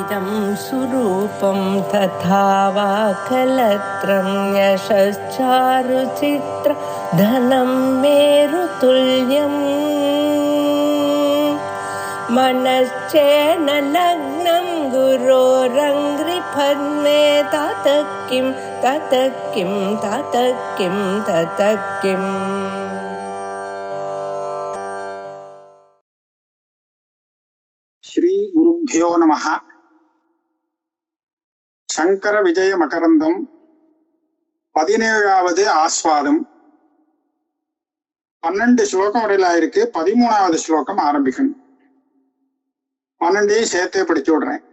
इदं सुरूपं तथा वा कलत्रं यशश्चारुचित्र धनं मेरुतुल्यम् मनश्चेन लग्नं गुरोरङ्घ्रिपद्मे ततः किं ततः किं ततः किं ततः किम् श्री गुरुभ्यो नमः। शंकर विजय मकरंदम 17வது ஆஸ்வாதம் 12 ஸ்லோகம் வரையில இருக்கு. 13வது ஸ்லோகம் ஆரம்பிக்கணும். 12 சேர்த்தே படிச்சு விடுறேன்.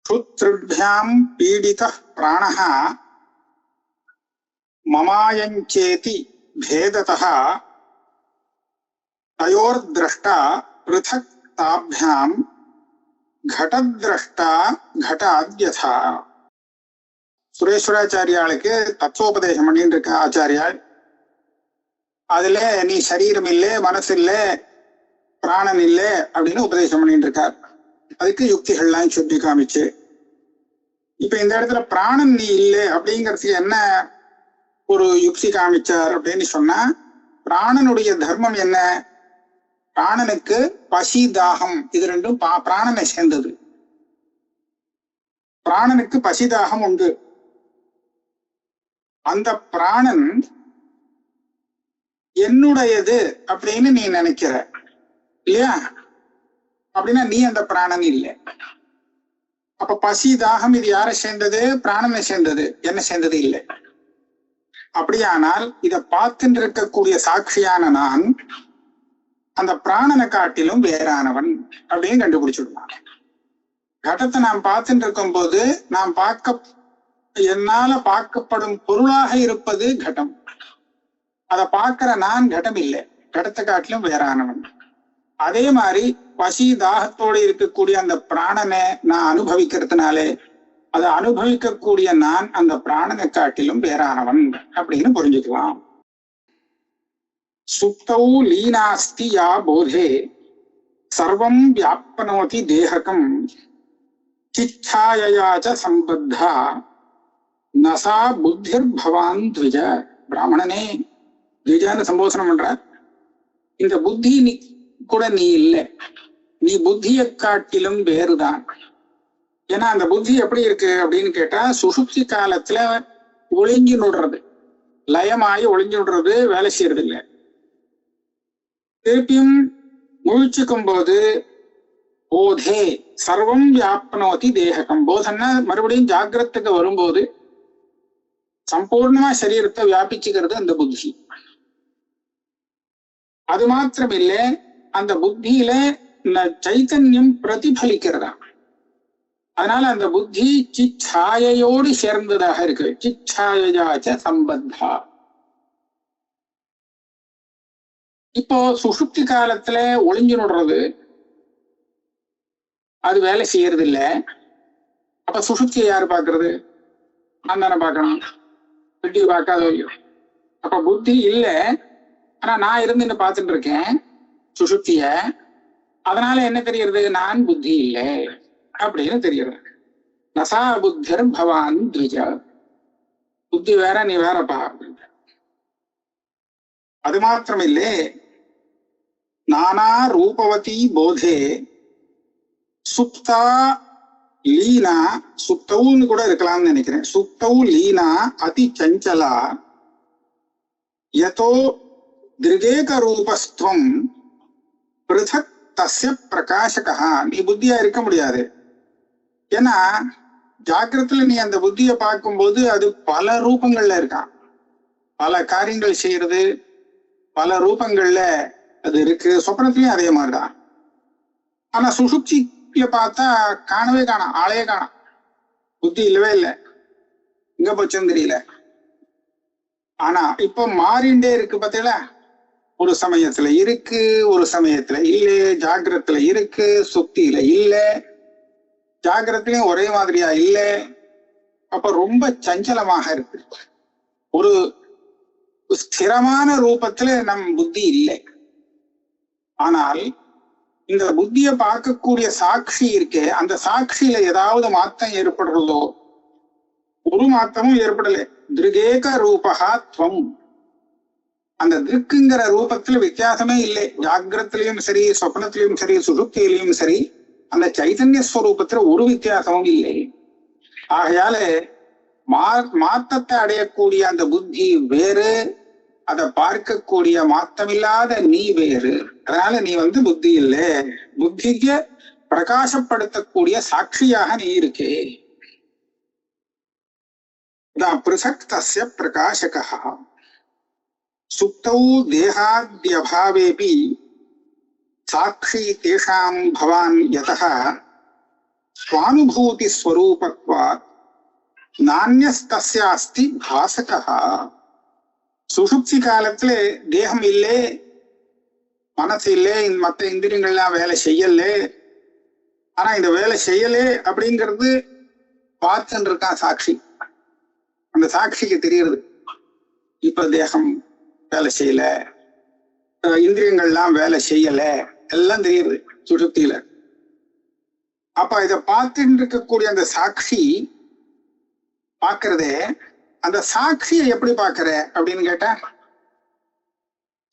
சுத்ருभ्याம் பீடிதः பிராணः மமாயஞ்சேதி பேததः तयोर्द्रष्टा पृथक् ताभ्यां घटद्रष्टा घटाद्यथा. சுரேஸ்வராச்சாரியாளுக்கு தத்துவோபதேசம் பண்ணிட்டு இருக்க ஆச்சாரியால் அதுல நீ சரீரம் இல்லை, மனசு இல்லை, பிராணன் இல்லை அப்படின்னு உபதேசம் பண்ணிட்டு இருக்கார். அதுக்கு யுக்திகள்லாம் சொல்லி காமிச்சு இப்ப இந்த இடத்துல பிராணன் நீ இல்லை அப்படிங்கிறதுக்கு என்ன ஒரு யுக்தி காமிச்சார் அப்படின்னு சொன்னா, பிராணனுடைய தர்மம் என்ன? பிராணனுக்கு பசி தாகம் இது ரெண்டும் பிராணனை சேர்ந்தது. பிராணனுக்கு பசி தாகம் உண்டு. அந்த பிராணன் என்னுடையது அப்படின்னு நீ நினைக்கிற இல்லையா? அப்படின்னா நீ அந்த பிராணன் இல்லை. அப்ப பசி தாகம் இது யாரை சேர்ந்தது? பிராணனை சேர்ந்தது, என்ன சேர்ந்தது இல்லை. அப்படியானால் இதை பார்த்துட்டு இருக்கக்கூடிய சாட்சியான நான் அந்த பிராணனை காட்டிலும் வேறானவன் அப்படின்னு கண்டுபிடிச்சுடுவான். கடத்தை நாம் பார்த்துட்டு இருக்கும் போது நாம் என்னால பார்க்கப்படும் பொருளாக இருப்பது கடம். அதை பார்க்கிற நான் கடம் இல்லை, கடத்தை காட்டிலும் வேறானவன். அதே மாதிரி பசி தாகத்தோடு இருக்கக்கூடிய அந்த பிராணனை நான் அனுபவிக்கிறதுனாலே அதை அனுபவிக்கக்கூடிய நான் அந்த பிராணனை காட்டிலும் வேறானவன் அப்படின்னு புரிஞ்சுக்கலாம். சுப்தௌ லீனாஸ்தி யா போதே சர்வம் வியாப்னோதி தேஹகம் சிச்சாயயா ச சம்பத்தா நசா புத்திர் பவான் த்விஜ. பிராமணனே, த்விஜான்னு சம்போதனம் பண்றார். இந்த புத்தி கூட நீ இல்லை, நீ புத்தியை காட்டிலும் வேறுதான். ஏன்னா அந்த புத்தி எப்படி இருக்கு அப்படின்னு கேட்டா, சுஷுப்தி காலத்துல ஒளிஞ்சு நுடுறது, லயமாயி ஒளிஞ்சு நுடுறது, வேலை செய்யறது இல்லை. திருப்பியும் முழிச்சுக்கும் போது போதே சர்வம் வியாப்னோதி தேககம். போதன்னா மறுபடியும் ஜாகிரத்துக்கு வரும்போது சம்பூர்ணமா சரீரத்தை வியாபிச்சுக்கிறது அந்த புத்தி. அது மாத்திரம் இல்லை, அந்த புத்தியில சைத்தன்யம் பிரதிபலிக்கிறதா. அதனால அந்த புத்தி சிச்சாயோடு சேர்ந்ததாக இருக்கு. சிச்சாயாச்ச சம்பத்தா. இப்போ சுஷுப்தி காலத்துல ஒளிஞ்சு நுடுறது அது வேலை செய்யறது இல்லை. அப்ப சுஷுப்தியை யாரு பாக்குறது? நான் தானே பார்க்கணும், புத்தி பார்க்காதோ இல்லையோ. அப்ப புத்தி இல்லை, ஆனா நான் இருந்து பார்த்துட்டு இருக்கேன் சுஷுப்திய. அதனால என்ன தெரியறது? நான் புத்தி இல்லை அப்படின்னு தெரியறது. நசா புத்திர் பவான் த்விஜ. புத்தி வேற, நீ வேறப்பா. அது மாத்திரமில்லை, நானா ரூபவதி போதே சுப்தா லீனா. சுப்தவுன்னு கூட இருக்கலாம்னு நினைக்கிறேன். சுப்தௌ லீனா அதி சஞ்சலா யதோ திருகேக ரூபஸ்துவம் பிருதக் தஸ்ய பிரகாசகா. நீ புத்தியா இருக்க முடியாது. ஏன்னா ஜாக்கிரத்துல நீ அந்த புத்தியை பார்க்கும்போது அது பல ரூபங்கள்ல இருக்கான், பல காரியங்கள் செய்யறது, பல ரூபங்கள்ல அது இருக்கு. சொப்னத்திலயும் அதே மாதிரிதான். ஆனா சுஷுப்தியில பார்த்தா காணவே காணாம், ஆளையே காணாம், புத்தி இல்லவே இல்லை, எங்க போச்சுன்னு தெரியல. ஆனா இப்ப மாறிண்டே இருக்கு பார்த்தீங்களா? ஒரு சமயத்துல இருக்கு, ஒரு சமயத்துல இல்லை. ஜாகிரத்துல இருக்கு, சுக்தியில இல்லை. ஜாகிரத்திலையும் ஒரே மாதிரியா இல்லை. அப்ப ரொம்ப சஞ்சலமாக இருக்கு. ஒரு ஸ்திரமான ரூபத்துல நம் புத்தி இல்லை. ஆனால் இந்த புத்திய பார்க்கக்கூடிய சாட்சி இருக்கே, அந்த சாட்சியில ஏதாவது மாற்றம் ஏற்படுறதோ? ஒரு மாற்றமும் ஏற்படல. திருகேக ரூபகா துவம். அந்த திருக்குங்கிற ரூபத்துல வித்தியாசமே இல்லை. ஜாகிரத்திலையும் சரி, சொப்னத்திலையும் சரி, சுசுப்தியிலையும் சரி, அந்த சைதன்ய ஸ்வரூபத்துல ஒரு வித்தியாசமும் இல்லை. ஆகையால மாற்றத்தை அடையக்கூடிய அந்த புத்தி வேறு, அதை பார்க்கக்கூடிய மாற்றமில்லாத நீ வேறு. அதனால நீ புத்தி இல்லை, புத்திக்கு பிரகாசப்படுத்தக்கூடிய சாட்சியாக நீ இருக்கே. பிருசக் தஸ்ய பிரகாசகா சுப்தௌ தேகாத்யபாவேபி சாட்சி தேஷாம் பவான் யதஹ ஸ்வானுபூதி ஸ்வரூபத்வாத் நான்யஸ்தஸ்ய அஸ்தி பாசகः. சுஷுப்தி காலத்துல தேகம் இல்லை, மனசு இல்லை, மற்ற இந்திரியங்கள்லாம் வேலை செய்யல. ஆனா இந்த வேலை செய்யலே அப்படிங்கிறது பார்த்துன்னு இருக்கான் சாட்சி. அந்த சாட்சிக்கு தெரியுது இப்ப தேகம் வேலை செய்யல, இந்திரியங்கள்லாம் வேலை செய்யல, எல்லாம் தெரியுது சுஷுப்தியில. அப்ப இதை பார்த்துட்டு இருக்கக்கூடிய அந்த சாட்சி பாக்குறதே, அந்த சாட்சியை எப்படி பாக்குற அப்படின்னு கேட்டா,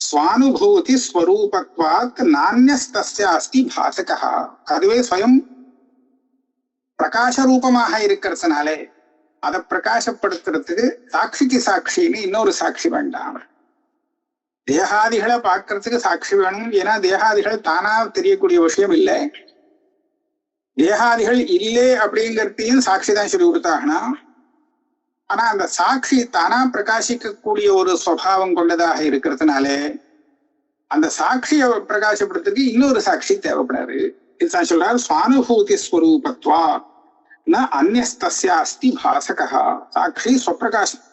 ஸ்வானுபூதி ஸ்வரூபத்வாத் நான்யஸ்தஸ்ய அஸ்தி பாசகா. அதுவே ஸ்வயம் பிரகாச ரூபமாக இருக்கிறதுனாலே அதை பிரகாசப்படுத்துறதுக்கு சாட்சிக்கு சாட்சின்னு இன்னொரு சாட்சி வேண்டாம். தேகாதிகளை பார்க்கறதுக்கு சாட்சி வேணும். ஏன்னா தேகாதிகள் தானா தெரியக்கூடிய விஷயம் இல்லை. தேகாதிகள் இல்லை அப்படிங்கிறதையும் சாட்சி தான் சொல்லி கொடுத்தாங்கன்னா, ஆனா அந்த சாட்சி தானா பிரகாசிக்கக்கூடிய ஒரு சுவாவம் கொண்டதாக இருக்கிறதுனாலே அந்த சாட்சியை பிரகாசப்படுத்துறதுக்கு இன்னொரு சாட்சி தேவைப்படாது. இதுதான் சொல்றாரு, ஸ்வானுபூதி ஸ்வரூபத்வா ந அந்யஸ்தஸ்ய அஸ்தி பாசகः. சாட்சி ஸ்வப்பிரகாசம்.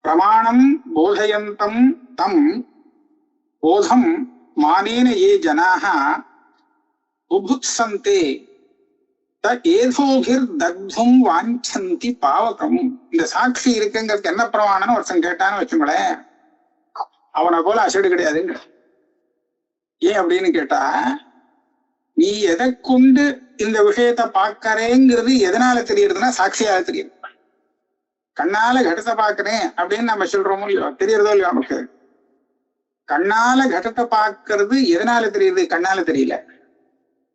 பிரமாணம் போதயந்தம் தம் போதம் மானேன ஏ ஜனாः புபுத்சந்தே ஏதோபிர் தக்தும் வாஞ்சந்தி பாவகம். இந்த சாட்சி இருக்குங்கிறது என்ன பிரமாணம்னு ஒருத்தன் கேட்டான்னு வச்சுங்களேன், அவனை போல அசடு கிடையாதுங்க. ஏன் அப்படின்னு கேட்டா, நீ எதை கொண்டு இந்த விஷயத்த பார்க்கறேங்கிறது எதனால தெரியுதுன்னா சாட்சியால தெரியுது. கண்ணால கடத்தை பார்க்கிறேன் அப்படின்னு நம்ம சொல்றோமோ இல்லையோ, தெரியறதோ இல்லையோ நமக்கு. கண்ணால கடத்தை பார்க்கறது எதனால தெரியுது? கண்ணால தெரியல.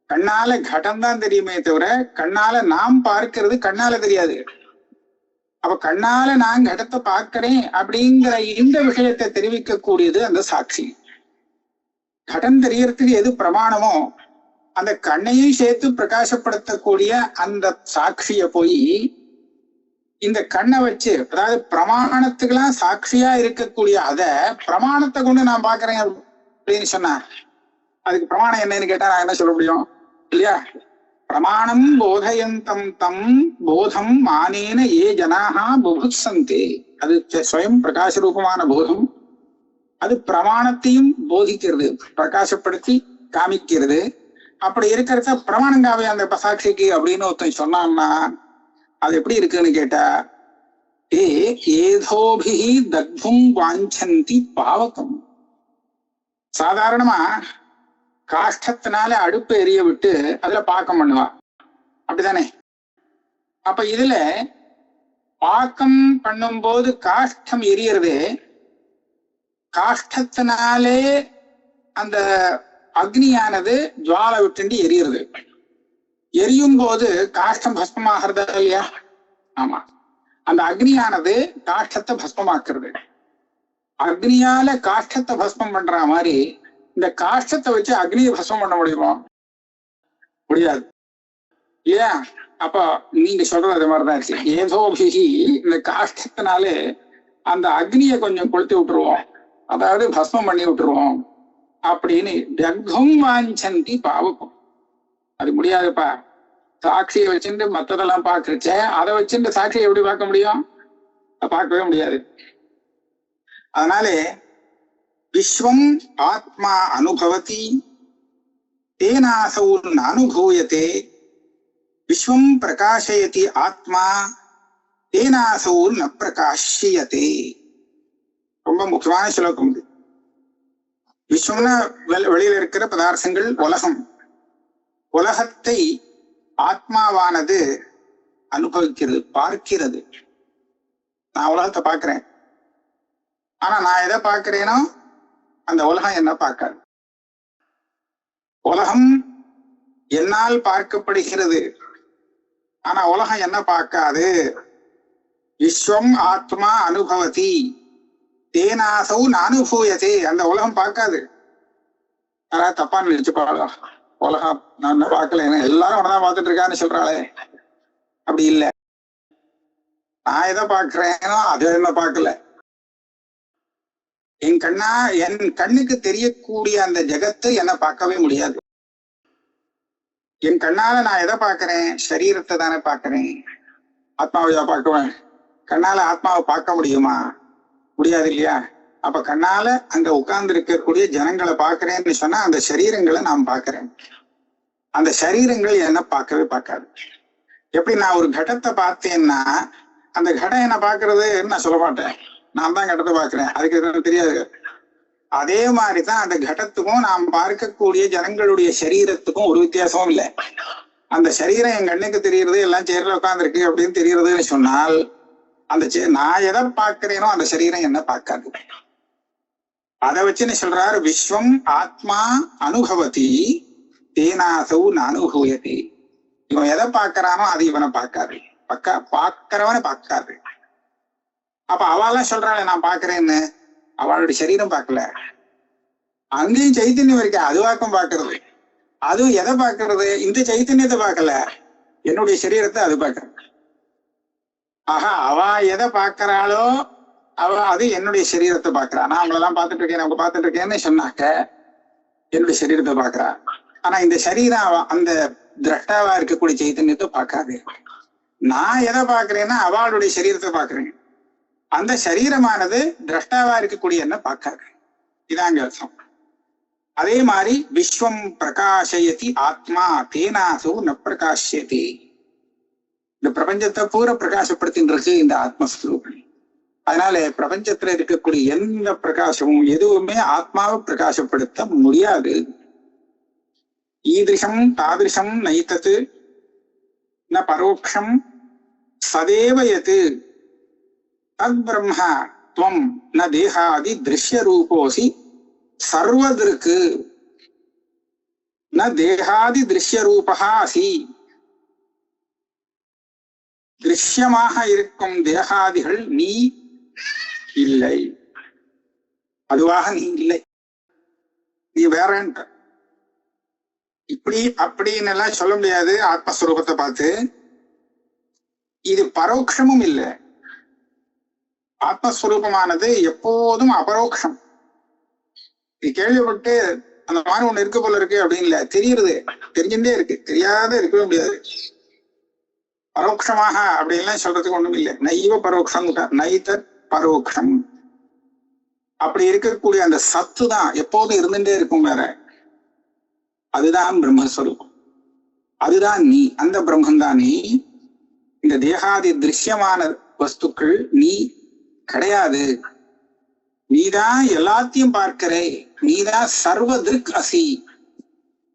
கண்ணால கடம் தான் தெரியுமே தவிர கண்ணால நாம் பார்க்கிறது கண்ணால தெரியாது. அப்ப கண்ணால நான் கடத்தை பார்க்கிறேன் அப்படிங்கிற இந்த விஷயத்தை தெரிவிக்க கூடியது அந்த சாட்சி. கடன் தெரியறதுக்கு எது பிரமாணமோ அந்த கண்ணையும் சேர்த்து பிரகாசப்படுத்தக்கூடிய அந்த சாட்சிய போய் இந்த கண்ணை வச்சு, அதாவது பிரமாணத்துக்கெல்லாம் சாட்சியா இருக்கக்கூடிய அத பிரமாணத்தை கொண்டு நான் பாக்குறேன் அப்படின்னு சொன்னா அதுக்கு பிரமாணம் என்னன்னு கேட்டா நான் என்ன சொல்ல முடியும் இல்லையா? பிரமாணம் போதயந்தம் தம் போதம் மானேன ஏ ஜனாஹா புபுத்சந்தே. அது ஸ்வயம் பிரகாச ரூபமான போதம். அது பிரமாணத்தையும் போதிக்கிறது, பிரகாசப்படுத்தி காமிக்கிறது. அப்படி இருக்கிறத பிரமாணங்காவே அந்த சாட்சிக்கு அப்படின்னு ஒருத்தன் சொன்னான்னா அது எப்படி இருக்குன்னு கேட்டா, ஏதோபிஹி தக்தும் வாஞ்சந்தி பாவகம். சாதாரணமா காஷ்டத்தினால அடுப்பு எரிய விட்டு அதுல பாக்கம் பண்ணுவா, அப்படித்தானே? அப்ப இதுல பாக்கம் பண்ணும்போது காஷ்டம் எரியறது, காஷ்டத்தினாலே அந்த அக்னியானது ஜுவாலை விட்டு எரியுறது. எரியும் போது காஷ்டம் பஸ்மமாகிறதா இல்லையா? ஆமா, அந்த அக்னியானது காஷ்டத்தை பஸ்மமாக்குறது. அக்னியால காஷ்டத்தை பஸ்மம் பண்ற மாதிரி இந்த காஷ்டத்தை வச்சு அக்னியை பஸ்மம் பண்ண முடியுமா? முடியாது இல்லையா? அப்ப நீங்க சொல்றது அது மாதிரிதான் இருக்கு. ஏதோபிஹி, இந்த காஷ்டத்தினாலே அந்த அக்னியை கொஞ்சம் கொளுத்தி விட்டுருவோம், அதாவது பஸ்மம் பண்ணி விட்டுருவோம் அப்படின்னு தக்தும் வாஞ்சந்தி பாவகம். அது முடியாதுப்பா. சாட்சியை வச்சுட்டு மத்ததெல்லாம் பாக்குறச்ச அதை வச்சுட்டு சாட்சியை எப்படி பார்க்க முடியும்? பார்க்கவே முடியாது. அதனாலே விஸ்வம் ஆத்மா அனுபவதி தேனாசௌ நானுபூயதே, விஸ்வம் பிரகாசயதி ஆத்மா தேனாசௌ ந பிரகாஷ்யதே. ரொம்ப முக்கியமான ஸ்லோகம் இது. விஸ்வம்னா வெளியில இருக்கிற பதார்த்தங்கள், உலகம். உலகத்தை ஆத்மாவானது அனுபவிக்கிறது, பார்க்கிறது. நான் உலகத்தை பார்க்கிறேன், ஆனா நான் எதை பார்க்கிறேனோ அந்த உலகம் என்ன பார்க்காது. உலகம் என்னால் பார்க்கப்படுகிறது, ஆனா உலகம் என்ன பார்க்காது. விஸ்வம் ஆத்மா அனுபவதி தேனாசௌ நானுபூயதே. அந்த உலகம் பார்க்காது. யாராவது தப்பா நினைச்சு பாருங்க, உலகம் நான் என்ன பார்க்கல, எல்லாரும் உடனே பார்த்துட்டு இருக்கான்னு சொல்றாளே, அப்படி இல்லை. நான் எதை பார்க்கிறேனோ அது என்ன பார்க்கல. என் கண்ணுக்கு தெரியக்கூடிய அந்த ஜெகத்து என்ன பார்க்கவே முடியாது. என் கண்ணால நான் எதை பார்க்கிறேன்? சரீரத்தை தானே பார்க்கிறேன். ஆத்மாவையா பார்க்குவேன்? கண்ணால ஆத்மாவை பார்க்க முடியுமா? முடியாது இல்லையா? அப்ப கண்ணால அங்க உட்கார்ந்து இருக்கக்கூடிய ஜனங்களை பார்க்கிறேன்னு சொன்னா அந்த சரீரங்களை நான் பார்க்கிறேன். அந்த சரீரங்கள் என்ன பார்க்கவே பார்க்காது. எப்படி நான் ஒரு கடத்தை பார்த்தேன்னா அந்த கடம் என்ன பார்க்கறது நான் சொல்ல மாட்டேன், நான் தான் கடத்தை பார்க்கிறேன், அதுக்கு எதுவும் தெரியாது. அதே மாதிரிதான் அந்த கடத்துக்கும் நாம் பார்க்கக்கூடிய ஜனங்களுடைய சரீரத்துக்கும் ஒரு வித்தியாசமும் இல்லை. அந்த சரீரம் என் கண்ணுக்கு தெரியுறது, எல்லாம் சேர்ல உட்கார்ந்துருக்கு அப்படின்னு தெரியுறதுன்னு சொன்னால் அந்த நான் எதை பார்க்கிறேனோ அந்த சரீரம் என்ன பார்க்காது. அதை வச்சுன்னு சொல்றாரு, விஸ்வம் ஆத்மா அனுபவதி தேனாசௌ நானுபூயதி. இவன் எதை பார்க்கறானோ அது இவனை பார்க்காது, பார்க்கிறவனை பார்க்காது. அப்ப அவெல்லாம் சொல்றாள் நான் பார்க்கிறேன்னு, அவளுடைய சரீரம் பார்க்கல. அங்கேயும் சைத்தன்யம் இருக்க, அது வாக்கம் பார்க்கறது. அதுவும் எதை பார்க்கறது? இந்த சைத்தன்யத்தை பார்க்கல, என்னுடைய சரீரத்தை அது பார்க்கறது. ஆஹா, அவ எதை பார்க்கறாளோ அது என்னுடைய சரீரத்தை பார்க்கறா. நான் அவங்களெல்லாம் பார்த்துட்டு இருக்கேன், அவங்க பார்த்துட்டு இருக்கேன்னு சொன்னாக்க என்னுடைய சரீரத்தை பார்க்கறா. ஆனா இந்த சரீரம் அந்த திரஷ்டாவா இருக்கக்கூடிய சைத்தன்யத்தை பார்க்காது. நான் எதை பார்க்கிறேன்னா அவளுடைய சரீரத்தை பார்க்கிறேன். அந்த சரீரமானது திரஷ்டாவா இருக்கக்கூடிய என்ன பார்க்காது. இதாங்க அர்த்தம். அதே மாதிரி விஸ்வம் பிரகாசயதி ஆத்மா தேனாசோ ந பிரகாசியதி. இந்த பிரபஞ்சத்தை பூரா பிரகாசப்படுத்தின்னு இருக்கு இந்த ஆத்மஸ்வரூபம். அதனால பிரபஞ்சத்துல இருக்கக்கூடிய எந்த பிரகாசமும் எதுவுமே ஆத்மாவை பிரகாசப்படுத்த முடியாது. ஈதிருஷம் தாதிருஷம் நைத்தது ந பரோக்ஷம் சதேவயது தத் பிரம்மா துவம் ந தேகாதி திருஷ்ய ரூபோசி சர்வதிருக்கு ந தேகாதி திருஷ்ய ரூபா அசி. திருஷ்யமாக இருக்கும் தேகாதிகள் நீ இல்லை, அதுவாக நீ இல்லை, நீ வேறன்ற. இப்படி அப்படின்னு எல்லாம் சொல்ல முடியாது. ஆத்மஸ்வரூபத்தை பார்த்து இது பரோட்சமும் இல்லை. ஆத்மஸ்வரூபமானது எப்போதும் அபரோக்ஷம். இது கேள்விப்பட்டு அந்த மாதிரி ஒண்ணு இருக்கு போல இருக்கு அப்படின்னு இல்ல, தெரியுறது, தெரிஞ்சுட்டே இருக்கு, தெரியாத இருக்கவே முடியாது. பரோட்சமாக அப்படின்லாம் சொல்றதுக்கு ஒண்ணும் இல்லை. நைவ பரோட்சம், நைத பரோக்ஷம். அப்படி இருக்கக்கூடிய அந்த சத்து தான் எப்போதும் இருந்துட்டே இருக்கும். வேற அதுதான் பிரம்மஸ்வரூபம், அதுதான் நீ. அந்த பிரம்மந்தான் நீ. இந்த தேகாதி திருஷ்யமான வஸ்துக்கள் நீ கிடையாது. நீதான் எல்லாத்தையும் பார்க்கிறே, நீதான் சர்வ திருக் அசி.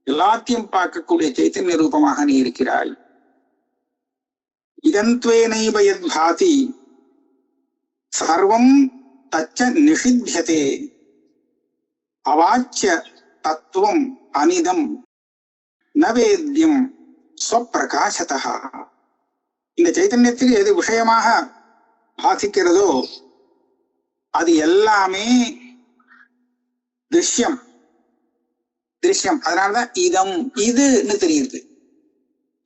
எல்லாத்தையும் பார்க்கக்கூடிய சைத்தன்ய ரூபமாக நீ இருக்கிறாய். இதந்த்வேனைவ யத் பாதி சர்வம் தச்ச நிஷித்யதே அவாச்ய தத்துவம் அனிதம் நவேத்யம் ஸ்வப்பிரகாசதா. இந்த சைத்தன்யத்துக்கு எது விஷயமாக பாசிக்கிறதோ அது எல்லாமே திருஷ்யம். திருஷ்யம். அதனாலதான் இதம், இதுன்னு தெரியுது.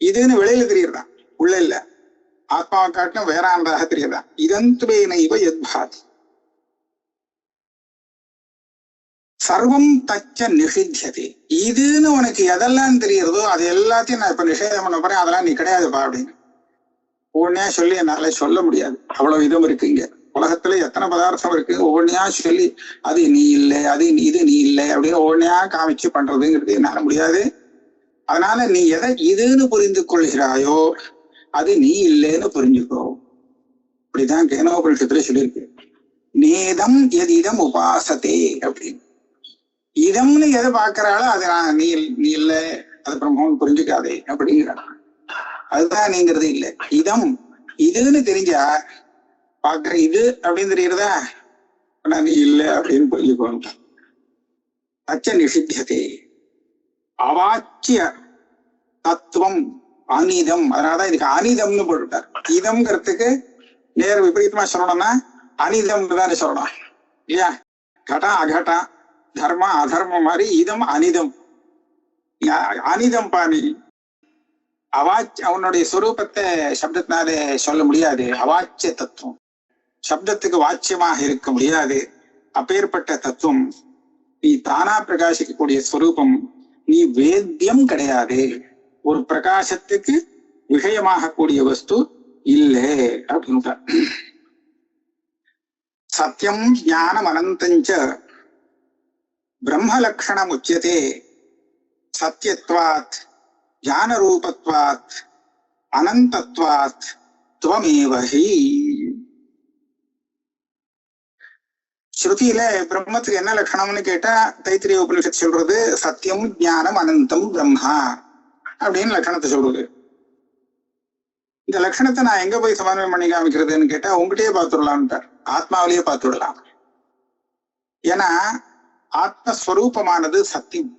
இதுன்னு வெளியில தெரியுறதா, உள்ள இல்ல. ஆத்மாவை காட்டிலும் வேறானதாக தெரியுதா. இதந்த்வேனைவ யத் பாதி சர்வம் தச்ச நிஷித்யதே. இதுன்னு உனக்கு எதெல்லாம் தெரியுறதோ அது எல்லாத்தையும் நான் இப்ப நிஷேதம் பண்ண போறேன், அதெல்லாம் நீ கிடையாதுப்பா அப்படின்னு ஒவ்வொன்னையா சொல்லி என்னால சொல்ல முடியாது. அவ்வளவு விதம் இருக்கு இங்க உலகத்துல. எத்தனை பதார்த்தம் இருக்கு, ஒவ்வொன்னையா சொல்லி அது நீ இல்லை, அது இது நீ இல்லை அப்படின்னு ஒவ்வொன்னையா காமிச்சு பண்றதுங்கிறது என்னால முடியாது. அதனால நீ எதை இதுன்னு புரிந்து கொள்கிறாயோ அது நீ இல்லைன்னு புரிஞ்சுக்கோ. இப்படிதான் கேனோபனிஷத்துல சொல்லியிருக்கு. நேதம் எதிதம் உபாசத்தே அப்படின்னு. இதம்னு எதை பாக்குறாளோ அது நீ நீ இல்ல, அது பிரம்மம் புரிஞ்சுக்காதே அப்படிங்கிறான். அதுதான் நீங்கிறது இல்ல. இதம் இதுன்னு தெரிஞ்சா பாக்குற இது அப்படின்னு தெரியுறதா, ஆனா நீ இல்ல அப்படின்னு புரிஞ்சுக்கோங்க. அச்ச நிஷித்தியதே அவாச்சிய தத்துவம் அனிதம். அதனாலதான் இதுக்கு அனிதம்னு போட்டுட்டார். இதம்ங்கிறதுக்கு நேர விபரீதமா சொல்லணும்னா அனிதம் தானே சொல்லணும் இல்லையா? கடம் அகடம், தர்மம் அதர்மம் மாதிரி இதம் அனிதம். அனிதம் பாணி அவனுடைய சொரூபத்தை சப்தத்தினாலே சொல்ல முடியாது. அவாச்சிய தத்துவம், சப்தத்துக்கு வாச்சியமாக இருக்க முடியாது. அப்பேற்பட்ட தத்துவம் நீ தானா பிரகாசிக்கக்கூடிய ஸ்வரூபம், நீ வேத்தியம் கிடையாது. ஒரு பிரகாசத்துக்கு விஷயமாக கூடிய வஸ்து இல்லை அப்படின்னு. சத்தியம் ஞானம் அனந்தஞ்ச பிரம்மலக்ஷணம் உச்சியதே சத்யத்வாத் ஞான ரூபத்வாத் அனந்தத்வாத் துவமேவஹி. ஸ்ருதியில பிரம்மத்துக்கு என்ன லட்சணம்னு கேட்டா தைத்திரிய உபனிஷத்து சொல்றது சத்தியம் ஞானம் அனந்தம் பிரம்மா அப்படின்னு லட்சணத்தை சொல்றது. இந்த லட்சணத்தை நான் எங்க போய் சமன்வயம் பண்ணி காமிக்கிறதுன்னு கேட்டா உங்ககிட்டயே பார்த்துடலாம்ட்டார். ஆத்மாவிலேயே பார்த்துடலாம். ஏன்னா ஆத்மஸ்வரூபமானது சத்தியம்.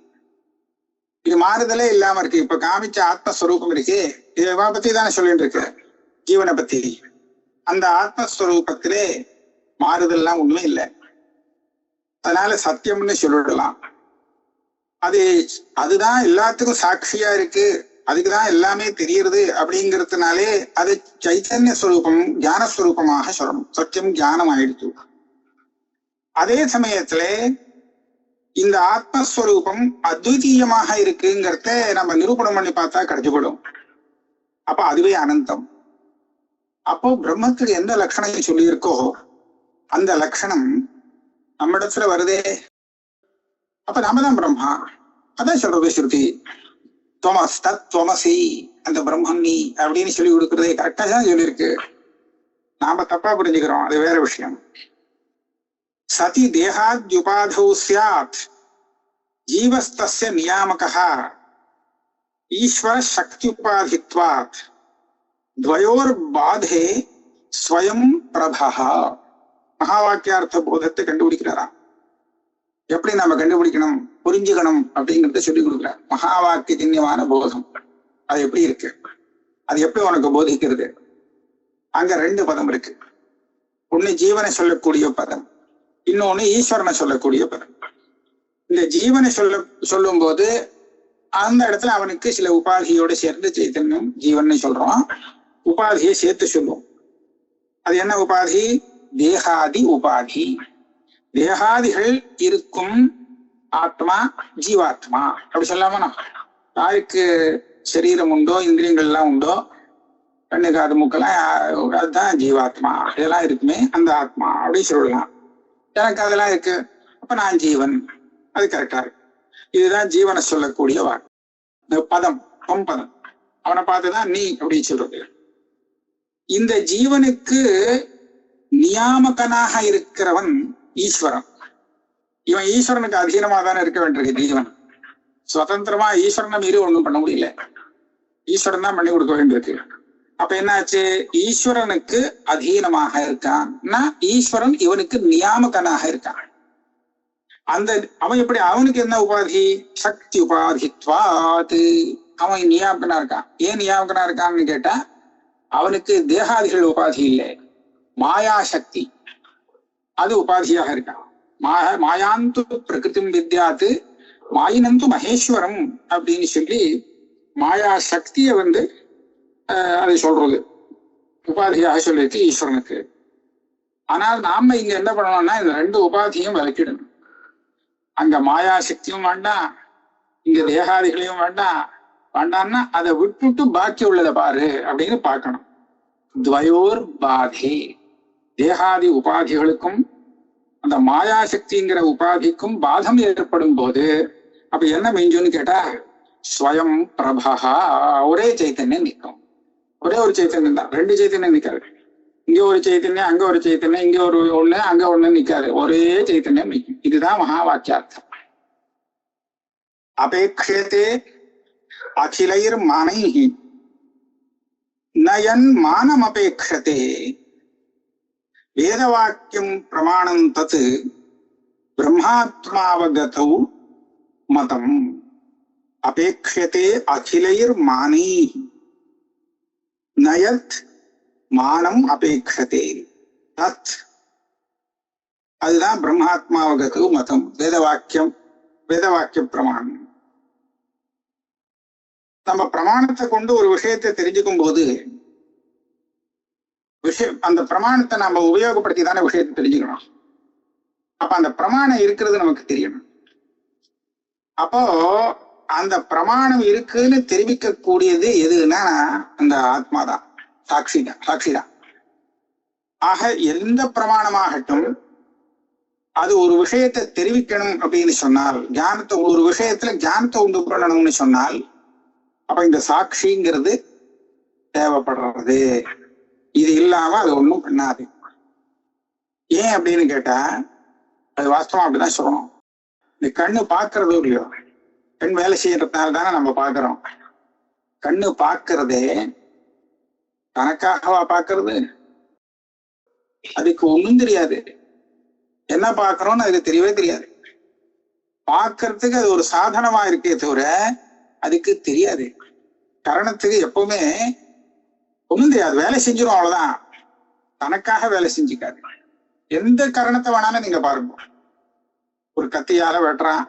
இது மாறுதலே இல்லாம இருக்கு. இப்ப காமிச்ச ஆத்மஸ்வரூபம் இருக்கு, இதை பத்தி தானே சொல்லிட்டு இருக்கு, ஜீவனை பத்தி. அந்த ஆத்மஸ்வரூபத்திலே மாறுதல்லாம் ஒண்ணுமே இல்லை. அதனால சத்தியம்னு சொல்லிடலாம். அதுதான் எல்லாத்துக்கும் சாட்சியா இருக்கு, அதுக்குதான் எல்லாமே தெரியுது அப்படிங்கிறதுனாலே அது சைத்தன்ய ஸ்வரூபம் ஞானஸ்வரூபமாக சொல்லணும். சத்தியம் ஞானம் ஆயிடுச்சு. அதே சமயத்துல இந்த ஆத்மஸ்வரூபம் அத்விதீயமாக இருக்குங்கிறத நம்ம நிரூபணம் பண்ணி பார்த்தா கிடைச்சுப்படும். அப்ப அதுவே அனந்தம். அப்போ பிரம்மத்துக்கு எந்த லட்சணம் சொல்லியிருக்கோ அந்த லட்சணம் நம்மிடத்துல வருதே. அப்ப நாம தான் பிரம்மா. அதான் சொல்றது ஸ்ருதி. துவமஸ் தத் துவமசி, அந்த பிரம்மன் நீ அப்படின்னு சொல்லி கொடுக்கறதே கரெக்டா தான் சொல்லியிருக்கு. நாம தப்பா புரிஞ்சுக்கிறோம், அது வேற விஷயம். சதி தேகாத்யுபாதௌ ஸ்யாத் ஜீவஸ்தஸ்ய நியாமகः ஈஸ்வர சக்தியுபாதித்வாத் துவயோர்பாதே ஸ்வயம் பிரபஹ. மகாவாக்கியார்த்த போதத்தை கண்டுபிடிக்கிறாராம். எப்படி நாம கண்டுபிடிக்கணும், புரிஞ்சுக்கணும் அப்படிங்கிறத சொல்லி கொடுக்குறார். மகாவாக்கிய ஜன்யமான போதம் அது எப்படி இருக்கு, அது எப்படி உனக்கு போதிக்கிறது. அங்க 2 பதம் இருக்கு. ஒண்ணு ஜீவனை சொல்லக்கூடிய பதம், இன்னொன்னு ஈஸ்வரனை சொல்லக்கூடிய பதம். இந்த ஜீவனை சொல்லும் போது அந்த இடத்துல அவனுக்கு சில உபாதியோடு சேர்ந்து சைத்தன்யம் ஜீவன் சொல்றோம். உபாதியை சேர்த்து சொல்லுவோம். அது என்ன உபாதி? தேகாதி உபாதி. தேகாதிகள் இருக்கும் ஆத்மா ஜீவாத்மா அப்படி சொல்லாமனா? யாருக்கு சரீரம் உண்டோ, இந்திரியங்கள் எல்லாம் உண்டோ, கண்ணு காது மூக்கெல்லாம், அதுதான் ஜீவாத்மா. இதெல்லாம் இருக்குமே அந்த ஆத்மா அப்படின்னு சொல்லலாம். எனக்கு அதெல்லாம் இருக்கு, அப்ப நான் ஜீவன், அது கரெக்டா இருக்கு. இதுதான் ஜீவனை சொல்லக்கூடிய வாக்கு பதம், பதம். அவனை பார்த்துதான் நீ அப்படின்னு சொல்றது. இந்த ஜீவனுக்கு நியாமகனாக இருக்கிறவன் ஈஸ்வரன். இவன் ஈஸ்வரனுக்கு அதீனமா தானே இருக்க வேண்டியிருக்கு. ஜீவன் சுதந்திரமா ஈஸ்வரனை மீறி ஒண்ணும் பண்ண முடியல. ஈஸ்வரன் தான் பண்ணி கொடுக்க வேண்டியிருக்கு. அப்ப என்னாச்சு? ஈஸ்வரனுக்கு அதீனமாக இருக்கான்னா ஈஸ்வரன் இவனுக்கு நியாமகனாக இருக்கான். அந்த அவன் எப்படி, அவனுக்கு என்ன உபாதி? சக்தி உபாதித்வாது. அவன் நியாமகனா இருக்கான். ஏன் நியாமகனா இருக்கான்னு கேட்டா அவனுக்கு தேகாதிகள் உபாதி இல்லை, மாயா சக்தி அது உபாதியாக இருக்கான். மாயாந்து பிரகிருதி வித்யாத்து மாயினந்து மகேஸ்வரம் அப்படின்னு சொல்லி மாயா சக்தியை அதை சொல்றது உபாதியாக சொல்லிருக்கு ஈஸ்வரனுக்கு. ஆனால் நாம இங்க என்ன பண்ணணும்னா இந்த 2 உபாதியும் விளக்கிடணும். அங்க மாயா சக்தியும் வேண்டாம், இங்க தேகாதிகளையும் வேண்டாம்னா அதை விட்டுட்டு பாக்கி உள்ளதை பாரு அப்படின்னு பார்க்கணும். துவயோர் பாதே, தேகாதி உபாதிகளுக்கும் அந்த மாயாசக்திங்கிற உபாதிக்கும் பாதம் ஏற்படும் போது அப்ப என்ன மிஞ்சுன்னு கேட்டா ஸ்வயம் பிரபா, ஒரே சைத்தன்யம் நிற்கும். ஒரே ஒரு சைத்தன்யம் தான், 2 சைத்தன்யம் நிற்காது. இங்க ஒரு சைத்தன்யம், அங்க ஒரு சைத்தன்யம், இங்க ஒண்ணு அங்க ஒண்ணு நிற்காது. ஒரே சைத்தன்யம் நிற்கும். இதுதான் மகா வாக்கியார்த்தம். அபேக்ஷேதே அகிலைர் மானைஹி நயன் மானம் அபேக்ஷதே வேதவாக்கியம் பிரமாணம் தத் பிரம்மாத்மாவகதௌ மதம். அபேக்ஷதே அகிலைர் மானைஹி நயத் மானம் அபேக்ஷதே தத், அதுதான் பிரம்மாத்மாவகதௌ மதம், வேதவாக்கிய பிரமாணம். நம்ம பிரமாணத்தை கொண்டு ஒரு விஷயத்தை தெரிஞ்சுக்கும் போது அந்த பிரமாணத்தை நம்ம உபயோகப்படுத்தி தானே விஷயத்தை தெரிஞ்சுக்கணும். அப்ப அந்த பிரமாணம் இருக்கிறது நமக்கு தெரியணும். அப்போ அந்த பிரமாணம் இருக்குன்னு தெரிவிக்க கூடியது எதுன்னா அந்த ஆத்மாதான், சாட்சிதான். ஆக எந்த பிரமாணமாகட்டும் அது ஒரு விஷயத்தை தெரிவிக்கணும் அப்படின்னு சொன்னால், ஒரு விஷயத்துல ஞானத்தை உண்டு பண்ணணும்னு சொன்னால், அப்ப இந்த சாட்சிங்கிறது தேவைப்படுறது. இது இல்லாம அது ஒண்ணும் பண்ணாது. ஏன் அப்படின்னு கேட்டா, அது வாஸ்தவம் அப்படிதான் சொல்லணும். இந்த கண்ணு பாக்குறதோ இல்லையோ, கண் வேலை செய்யறதுனால தானே நம்ம பாக்குறோம். கண்ணு பாக்குறதே தனக்காகவா பாக்குறது? அதுக்கு ஒண்ணும் தெரியாது. என்ன பாக்குறோம்னு அதுக்கு தெரியவே தெரியாது. பாக்குறதுக்கு அது ஒரு சாதனமா இருக்கே தவிர அதுக்கு தெரியாது. கரணத்துக்கு எப்பவுமே ஒண்ணும் தெரியாது, வேலை செஞ்சிடும், அவ்வளவுதான். தனக்காக வேலை செஞ்சுக்காது. எந்த கரணத்தை வேணாலும் நீங்க பாருங்க. ஒரு கத்தியால வெட்டுறான்,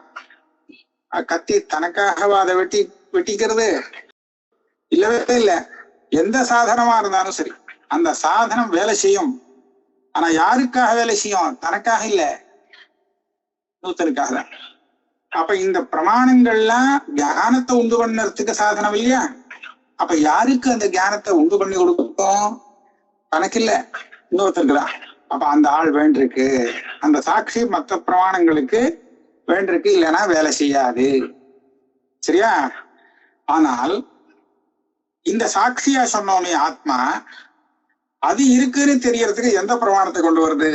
கத்தி தனக்காகவா அதை வெட்டிக்கிறது? இல்லவே இல்லை. எந்த சாதனமா இருந்தாலும் சரி, அந்த சாதனம் வேலை செய்யும். ஆனா யாருக்காக வேலை செய்யும்? தனக்காக இல்ல, நூத்தனுக்காக தான். அப்ப இந்த பிரமாணங்கள்லாம் ஞானத்தை உண்டு பண்ணறதுக்கு சாதனம் இல்லையா? அப்ப யாருக்கு அந்த ஞானத்தை உண்டு பண்ணி கொடுக்கும்? தனக்கு இல்ல, இன்னொருத்தருக்கு தான். அப்ப அந்த ஆள் வேண்டிருக்கு, அந்த சாட்சி மற்ற பிரமாணங்களுக்கு வேண்டிருக்கு, இல்லைன்னா வேலை செய்யாது. சரியா? ஆனால் இந்த சாட்சியா சொன்னோமே ஆத்மா, அது இருக்குன்னு தெரியறதுக்கு எந்த பிரமாணத்தை கொண்டு வருது?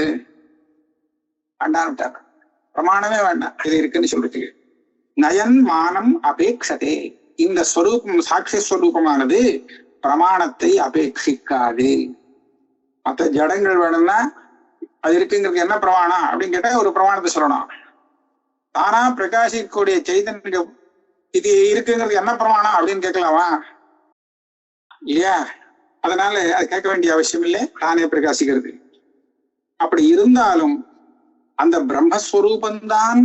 வேண்டாம், பிரமாணமே வேண்டாம், இது இருக்குன்னு சொல்றதுக்கு. நயன் மானம் அபேக்ஷதே, இந்த ஸ்வரூபம், சாட்சி ஸ்வரூபமானது பிரமாணத்தை அபேட்சிக்காது. மற்ற ஜடங்கள் வேணும்னா அது இருக்குங்கிறது என்ன பிரமாணம் அப்படின்னு கேட்டா ஒரு பிரமாணத்தை சொல்லணும். தானா பிரகாசிக்கக்கூடிய சைதன்யம் இது இருக்குங்கிறது என்ன பிரமாணம் அப்படின்னு கேட்கலாமா? இல்லையா? அதனால அது கேட்க வேண்டிய அவசியம் இல்லை, தானே பிரகாசிக்கிறது. அப்படி இருந்தாலும் அந்த பிரம்மஸ்வரூபந்தான்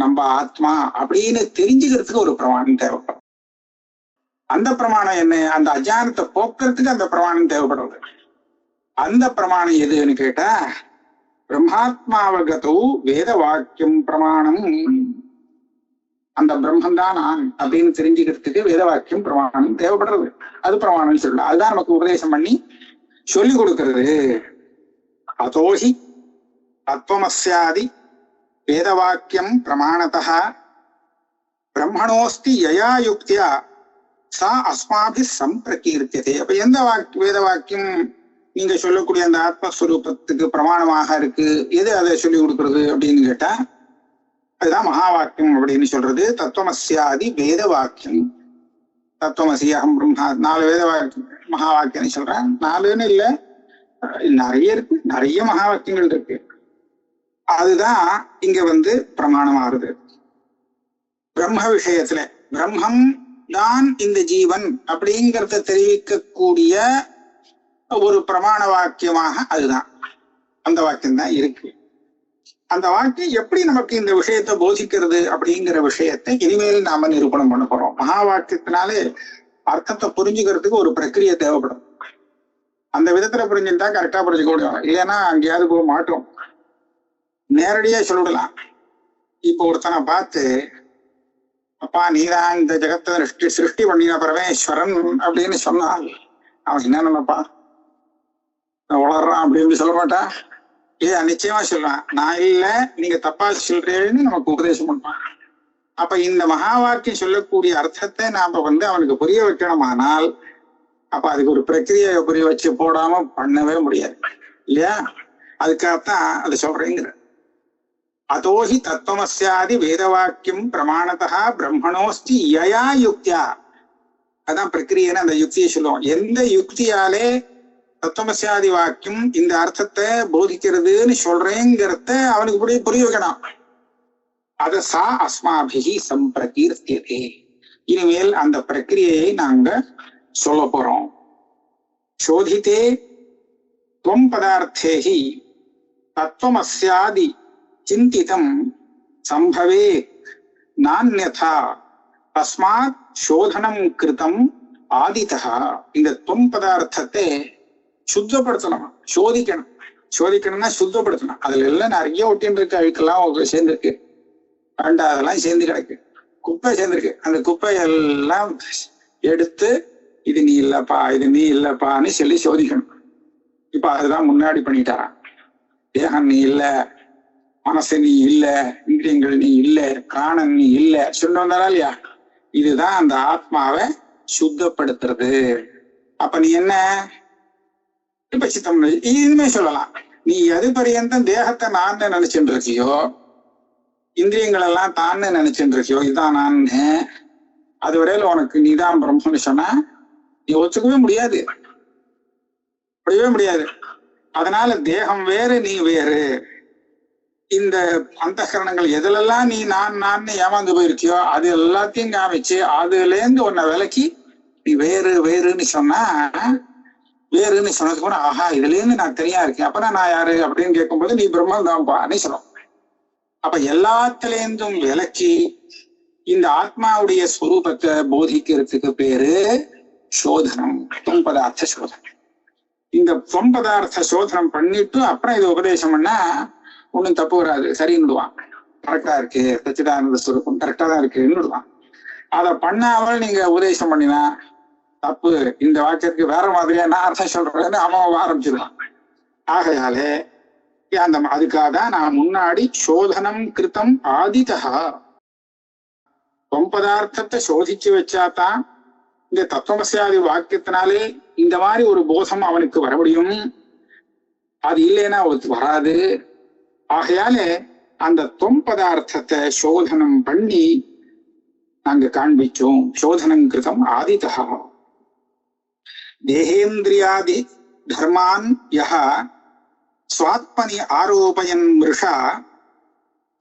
நம்ம ஆத்மா அப்படின்னு தெரிஞ்சுக்கிறதுக்கு ஒரு பிரமாணம் தேவைப்படும். அந்த பிரமாணம் என்ன? அந்த அஜானத்தை போக்குறதுக்கு அந்த பிரமாணம் தேவைப்படுறது. அந்த பிரமாணம் எதுன்னு கேட்டா, பிரம்மாத்மாவகதோ வேத வாக்கியம் பிரமாணம். அந்த பிரம்மந்தான் நான் அப்படின்னு தெரிஞ்சுக்கிறதுக்கு வேத வாக்கியம் பிரமாணம் தேவைப்படுறது. அது பிரமாணம் சொல்லலாம். அதுதான் நமக்கு உபதேசம் பண்ணி சொல்லி கொடுக்கிறது. அதோஹி தத்துவமஸ்யாதி வேதவாக்கியம் பிரமாணதா பிரம்மணோஸ்தி யயா யுக்தியா சா அஸ்மாபி சம்பிரகீர்த்தியதே. அப்ப எந்த வேத வாக்கியம் நீங்க சொல்லக்கூடிய அந்த ஆத்மஸ்வரூபத்துக்கு பிரமாணமாக இருக்கு? எது அதை சொல்லி கொடுக்கறது அப்படின்னு கேட்டா, அதுதான் மகா வாக்கியம் அப்படின்னு சொல்றது. தத்துவமஸ்யாதி வேத வாக்கியம். தத்துவமசி அகம் பிரம்மா, 4 வேத வாக்கியம் மகா வாக்கியம் சொல்றேன். 4ன்னு இல்லை, நிறைய இருக்கு, நிறைய மகா வாக்கியங்கள் இருக்கு. அதுதான் இங்க பிரமாணம் ஆறுது. பிரம்ம விஷயத்துல பிரம்மம் தான் இந்த ஜீவன் அப்படிங்கிறத தெரிவிக்கக்கூடிய ஒரு பிரமாண வாக்கியமாக அதுதான், அந்த வாக்கியம் தான் இருக்கு. அந்த வாக்கியம் எப்படி நமக்கு இந்த விஷயத்தை போதிக்கிறது அப்படிங்கிற விஷயத்தை இனிமேல் நாம நிரூபணம் பண்ண போறோம். மகா வாக்கியத்தினாலே அர்த்தத்தை புரிஞ்சுக்கிறதுக்கு ஒரு பிரக்கிரியை தேவைப்படும். அந்த விதத்துல புரிஞ்சுட்டா கரெக்டா புரிஞ்சுக்க முடியும். இல்லைன்னா அங்கேயாவது போக மாட்டோம். நேரடியா சொல்லிடலாம். இப்போ ஒருத்தனை பார்த்து, அப்பா நீதான் இந்த ஜெகத்தை சிருஷ்டி பண்ணின பரமேஸ்வரன் அப்படின்னு சொன்னால் அவன் என்ன நினைப்பா? வளர்றான் அப்படின்னு சொல்ல மாட்டா? இல்லையா? நிச்சயமா சொல்லுவான். நான் இல்ல, நீங்க தப்பா சொல்றேன்னு நமக்கு உபதேசம் பண்ணுவான். அப்ப இந்த மகா வாக்கியம் சொல்லக்கூடிய அர்த்தத்தை நாம அவனுக்கு புரிய வைக்கணுமானால், அப்ப அதுக்கு ஒரு பிரக்கிரியை புரிய வச்சு போடாம பண்ணவே முடியாது, இல்லையா? அதுக்காகத்தான் அதை சொல்றேங்கிற. அதோஹி தத்துவமஸ்யாதி வேதவாக்கியம் பிரமாணத்தா பிரம்மணோஸ்தி யயா யுக்தியா. அதான் பிரக்கிரியன்னு அந்த யுக்தியை சொல்லுவோம். எந்த யுக்தியாலே தத்துவமஸ்யாதி வாக்கியம் இந்த அர்த்தத்தை போதிக்கிறதுன்னு சொல்றேங்கிறத அவனுக்கு புரிய வைக்கணும். அத சா அஸ்மாபிஹி சம்பிரகீர்த்தியதே. இனிமேல் அந்த பிரக்கிரியை நாங்க சொல்ல போறோம். சோதித்தே துவம் பதார்த்தேஹி தத்துவமஸ்யாதி சிந்திதம் சம்பவே நான்யதா தஸ்மாத் சோதனம் கிருதம் ஆதிதா. இந்த துவம் பதார்த்தத்தை சுத்தப்படுத்தணும், சோதிக்கணும். சோதிக்கணும்னா சுத்தப்படுத்தணும். அதுல எல்லாம் நிறைய ஒட்டின்னு இருக்கு, அழுக்கெல்லாம் சேர்ந்திருக்கு, வேண்டா அதெல்லாம் சேர்ந்து கிடக்கு, குப்பை சேர்ந்திருக்கு. அந்த குப்பை எல்லாம் எடுத்து இது நீ இல்லப்பா இது நீ இல்லப்பான்னு சொல்லி சோதிக்கணும். இப்ப அதுதான் முன்னாடி பண்ணிட்டாரான். தேகம் நீ இல்ல, மனசு நீ இல்ல, இந்திரியங்கள் நீ இல்ல, பிராணன் நீ இல்ல சொல்ல வந்தாரா இல்லையா? இதுதான் அந்த ஆத்மாவை சுத்தப்படுத்துறது. அப்ப நீ என்ன இப்ப சித்தம் இனிமே சொல்லலாம். நீ எது பரியந்தம் தேகத்தை நான் நினைச்சுட்டு இருக்கியோ, இந்திரியங்கள் எல்லாம் தான் நினைச்சுட்டு இருக்கியோ, இதுதான் நான், அது வரையில உனக்கு நீதான் பிரம்மன்னு சொன்னா நீ ஒத்துக்கவே முடியாது, முடியவே முடியாது. அதனால தேகம் வேறு நீ வேறு. இந்த அந்தகரணங்கள் எதுலெல்லாம் நீ நான் ஏமாந்து போயிருக்கியோ அது எல்லாத்தையும் காமிச்சு அதுல இருந்து உன்னை விலக்கி நீ வேறு வேறுன்னு சொன்னா, வேறுன்னு சொன்னதுக்கு கூட ஆஹா இதுல இருந்து நான் தனியா இருக்கேன், அப்பனா நான் யாரு அப்படின்னு கேட்கும்போது நீ பிரம்மன் தான்பான்னு சொல்லும். அப்ப எல்லாத்திலேருந்தும் விலக்கி இந்த ஆத்மாவுடைய ஸ்வரூபத்தை போதிக்கிறதுக்கு பேரு சோதனம், துவம் பதார்த்த சோதனம். இந்த துவம் பதார்த்த சோதனம் பண்ணிட்டு அப்புறம் இது உபதேசம் பண்ணா ஒன்னும் தப்பு வராது, சரின்னுடுவான். கரெக்டா இருக்கு, சச்சிதானந்த ஸ்வரூபம் கரெக்டா தான் இருக்குன்னுடுவான். அதை பண்ணாமல் நீங்க உபதேசம் பண்ணினா தப்பு, இந்த வாக்கியத்துக்கு வேற மாதிரியா நான் அர்த்தம் சொல்றேன்னு அவன் ஆரம்பிச்சிருவான். ஆகையாலே அந்த அதுக்காக தான் நான் முன்னாடி சோதனம் கிருத்தம் ஆதிதா. துவம் பதார்த்தத்தை சோதிச்சு வச்சாதான் இந்த தத்துவமஸ்யாதி வாக்கியத்தினாலே இந்த மாதிரி ஒரு போதம் அவனுக்கு வர முடியும். அது இல்லைன்னா வராது. ஆகையாலே அந்த துவம் பதார்த்தத்தை சோதனம் பண்ணி நாங்க காண்பிச்சோம். சோதனம் கிருதம் ஆதிதா. தேகேந்திரியாதி தர்மான் யஹ ஸ்வாத்மனி ஆரோபயன் மிருஷா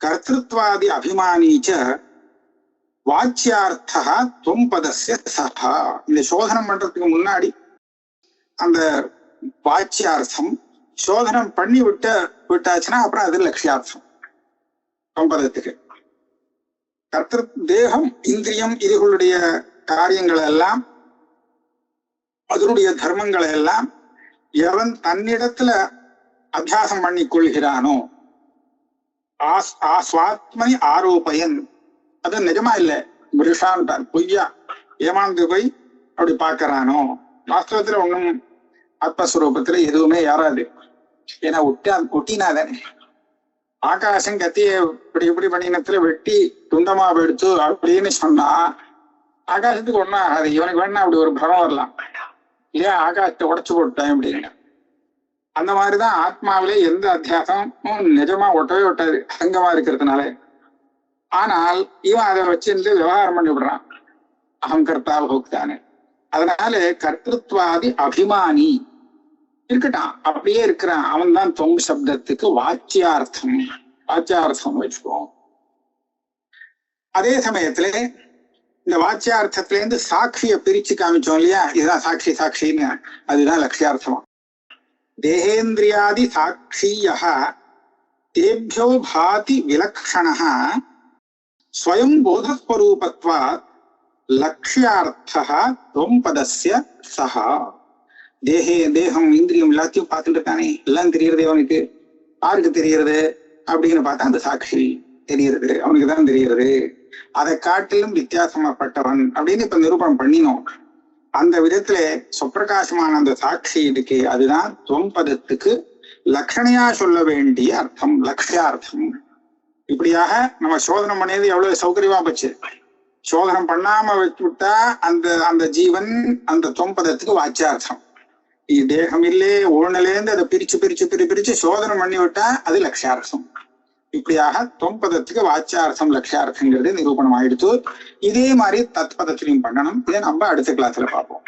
கர்த்திருத்வாதி அபிமானீச்ச வாச்சியார்த்தா துவம் பதஸ்ய சஹா. இந்த சோதனம் பண்றதுக்கு முன்னாடி அந்த வாச்சியார்த்தம் சோதனம் பண்ணி விட்டாச்சுன்னா அப்புறம் அது லட்சியார்த்தம் துவம் பதத்துக்கு. கர்த்திரு தேகம் இந்திரியம் இதுகளுடைய காரியங்கள் எல்லாம் அதனுடைய தர்மங்களை எல்லாம் எவன் தன்னிடத்துல அபியாசம் பண்ணி கொள்கிறானோ, சுவாத்மனி ஆரோபயன், அது நிஜமா இல்லை மிருஷான்ட்டான், பொய்யா ஏமாந்து போய் அப்படி பாக்குறானோ, வாஸ்தவத்துல ஒண்ணும் ஆத்மஸ்வரூபத்துல எதுவுமே ஏறாது. ஏன்னா ஒட்டினாதானே. ஆகாசம் கத்திய இப்படி பண்ணினத்துல வெட்டி துண்டமா எடுத்து அப்படின்னு சொன்னா ஆகாசத்துக்கு ஒண்ணும் ஆகாது. இவனுக்கு வேணா அப்படி ஒரு பலம் வரலாம் இல்லையா, ஆகாசத்தை உடைச்சு போட்டேன் அப்படின்னு. அந்த மாதிரிதான் ஆத்மாவிலே எந்த அத்தியாசமும் நிஜமா ஒட்டவே ஒட்டாது அங்கமா இருக்கிறதுனால. ஆனால் இவன் அதை வச்சிருந்து விவகாரம் பண்ணி விடுறான், அகம் கர்த்தா போக்தானே. அதனால கர்த்திருத்வாதி அபிமானி இருக்கட்டான், அப்படியே இருக்கிறான். அவன் தான் தொங்கு சப்தத்துக்கு வாச்சியார்த்தம் வச்சுக்குவோம். அதே சமயத்துல இந்த வாச்சியார்த்தத்துல இருந்து சாட்சிய பிரிச்சு காமிச்சோம் இல்லையா, இதுதான் சாட்சின்னு, அதுதான் லட்சியார்த்தம். தேகேந்திரியாதி சாட்சியः தேபியோ பாதி விலக்ஷணः ஸ்வயம் போதஸ்வரூபத்வாத் லட்சியார்த்தः துவம் பதஸ்ய சஹா. தேகம் இந்திரியம் எல்லாத்தையும் பார்த்துட்டு இருக்கானே, எல்லாம் தெரியறது அவனுக்கு. யாருக்கு தெரியறது அப்படின்னு பார்த்தா அந்த சாட்சி தெரியறது, அவனுக்கு தான் தெரியறது. அதை காட்டிலும் வித்தியாசமாப்பட்டவன் அப்படின்னு இப்ப நிரூபணம் பண்ணினோம். அந்த விதத்துல சொப்பிரகாசமான அந்த சாட்சி இருக்கு, அதுதான் துவம் பதத்துக்கு லட்சணையா சொல்ல வேண்டிய அர்த்தம், லட்சியார்த்தம். இப்படியாக நம்ம சோதனம் பண்ணியது எவ்வளவு சௌகரியமா போச்சு. சோதனம் பண்ணாம வச்சு விட்டா அந்த ஜீவன் அந்த துவம் பதத்துக்கு வாச்சியார்த்தம். தேகம் இல்லே ஒழுநிலேருந்து அதை பிரிச்சு சோதனம் பண்ணி விட்டா அது லட்சியார்த்தம். இப்படியாக தொம்பதத்துக்கு வாச்சியார்த்தம் லட்சியார்த்தங்கிறது நிரூபணம் ஆயிடுத்து. இதே மாதிரி தத்பதத்திலையும் பண்ணணும். இதை நம்ம அடுத்த கிளாஸ்ல பார்ப்போம்.